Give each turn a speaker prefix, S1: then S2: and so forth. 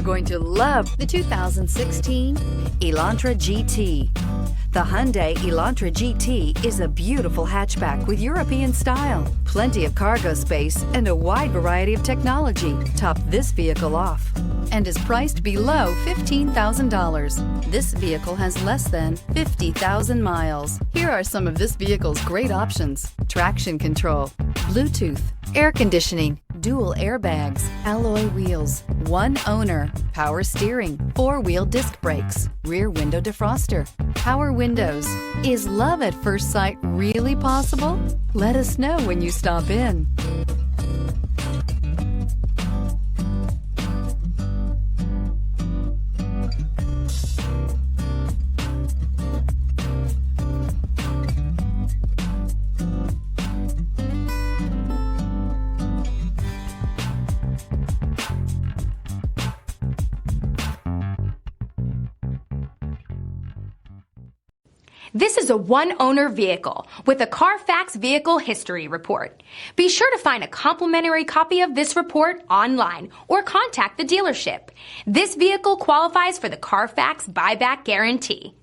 S1: You're going to love the 2016 Elantra GT. The Hyundai Elantra GT is a beautiful hatchback with European style. Plenty of cargo space and a wide variety of technology top this vehicle off and is priced below $15,000. This vehicle has less than 50,000 miles. Here are some of this vehicle's great options: traction control, Bluetooth, air conditioning, dual airbags, alloy wheels, one owner, power steering, four-wheel disc brakes, rear window defroster, power windows. Is love at first sight really possible? Let us know when you stop in.
S2: This is a one-owner vehicle with a CARFAX Vehicle History Report. Be sure to find a complimentary copy of this report online or contact the dealership. This vehicle qualifies for the CARFAX Buyback Guarantee.